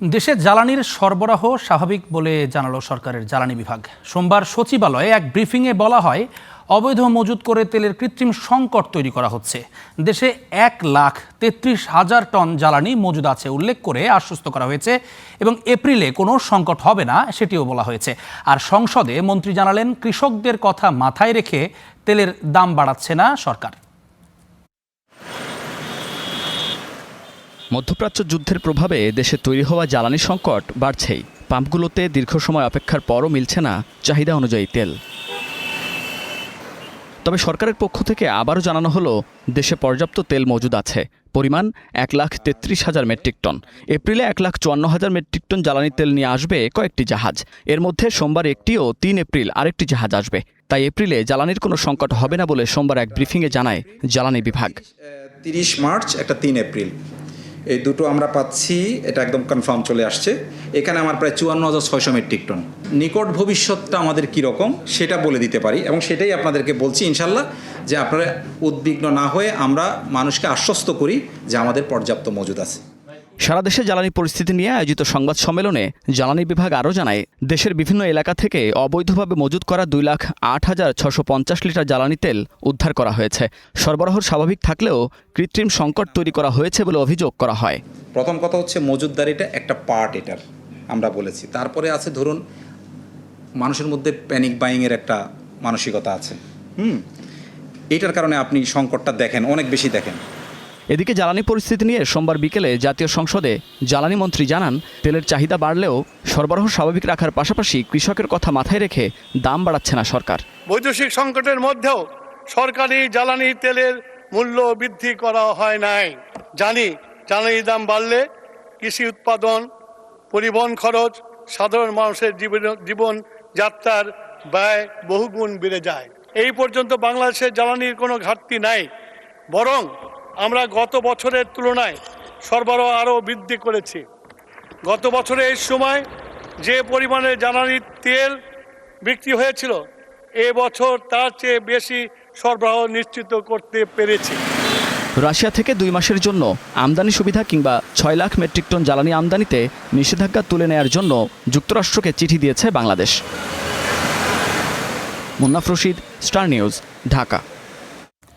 দেশে জ্বালানির সরবরাহ স্বাভাবিক বলে জানালো সরকারের জ্বালানি বিভাগ। সোমবার সচিবালয়ে এক ব্রিফিংয়ে বলা হয়, অবৈধ মজুত করে তেলের কৃত্রিম সংকট তৈরি করা হচ্ছে। দেশে 1,33,000 টন জ্বালানি মজুদ আছে উল্লেখ করে আশ্বস্ত করা হয়েছে এবং এপ্রিলে কোনো সংকট হবে না সেটিও বলা হয়েছে। আর সংসদে মন্ত্রী জানালেন, কৃষকদের কথা মাথায় রেখে তেলের দাম বাড়াচ্ছে না সরকার। মধ্যপ্রাচ্য যুদ্ধের প্রভাবে দেশে তৈরি হওয়া জ্বালানি সংকট বাড়ছেই। পাম্পগুলোতে দীর্ঘ সময় অপেক্ষার পরও মিলছে না চাহিদা অনুযায়ী তেল। তবে সরকারের পক্ষ থেকে আবারও জানানো হলো, দেশে পর্যাপ্ত তেল মজুদ আছে। পরিমাণ 1,33,000 মেট্রিক টন। এপ্রিলে 1,54,000 মেট্রিক টন জ্বালানি তেল নিয়ে আসবে কয়েকটি জাহাজ। এর মধ্যে সোমবার একটি ও 3 এপ্রিল আরেকটি জাহাজ আসবে। তাই এপ্রিলে জ্বালানির কোনো সংকট হবে না বলে সোমবার এক ব্রিফিংয়ে জানায় জ্বালানি বিভাগ। 30 মার্চ একটা 3 এপ্রিল এই দুটো আমরা পাচ্ছি, এটা একদম কনফার্ম চলে আসছে। এখানে আমার প্রায় 54,600 মেট্রিক টন। নিকট ভবিষ্যৎটা আমাদের কীরকম সেটা বলে দিতে পারি এবং সেটাই আপনাদেরকে বলছি ইনশাল্লাহ, যে আপনারা উদ্বিগ্ন না হয়ে আমরা মানুষকে আশ্বস্ত করি যে আমাদের পর্যাপ্ত মজুদ আছে। সারা দেশে জ্বালানি পরিস্থিতি নিয়ে আয়োজিত সংবাদ সম্মেলনে জ্বালানি বিভাগ আরও জানায়, দেশের বিভিন্ন এলাকা থেকে অবৈধভাবে মজুত করা 2,08,650 লিটার জ্বালানি তেল উদ্ধার করা হয়েছে। সরবরাহ স্বাভাবিক থাকলেও কৃত্রিম সংকট তৈরি করা হয়েছে বলে অভিযোগ করা হয়। প্রথম কথা হচ্ছে মজুতদারিটা একটা পার্ট, এটার আমরা বলেছি। তারপরে আছে ধরুন মানুষের মধ্যে প্যানিক বাইংয়ের একটা মানসিকতা আছে। এইটার কারণে আপনি সংকটটা দেখেন, অনেক বেশি দেখেন। এদিকে জ্বালানি পরিস্থিতি নিয়ে সোমবার বিকেলে জাতীয় সংসদে জ্বালানি মন্ত্রী জানান, তেলের চাহিদা বাড়লেও সরবরাহ স্বাভাবিক রাখার পাশাপাশি কৃষকের কথা মাথায় রেখে দাম বাড়াচ্ছে না সরকার। বৈদেশিক সংকটের মধ্যেও সরকারি জ্বালানি তেলের মূল্য বৃদ্ধি করা হয় নাই। জানি জ্বালানির দাম বাড়লে কৃষি উৎপাদন, পরিবহন খরচ, সাধারণ মানুষের জীবন যাত্রার ব্যয় বহুগুণ বেড়ে যায়। এই পর্যন্ত বাংলাদেশের জ্বালানির কোনো ঘাটতি নাই, বরং আমরা গত বছরের তুলনায় সরবরাহ আরও বৃদ্ধি করেছি। গত বছরে এই সময় যে পরিমাণে জ্বালানি তেল বিক্রি হয়েছিল, এবছর তার চেয়ে বেশি সরবরাহ নিশ্চিত করতে পেরেছি। রাশিয়া থেকে 2 মাসের জন্য আমদানি সুবিধা কিংবা 6 লাখ মেট্রিক টন জ্বালানি আমদানিতে নিষেধাজ্ঞা তুলে নেয়ার জন্য যুক্তরাষ্ট্রকে চিঠি দিয়েছে বাংলাদেশ। Munnaf Rashid, Star News, Dhaka.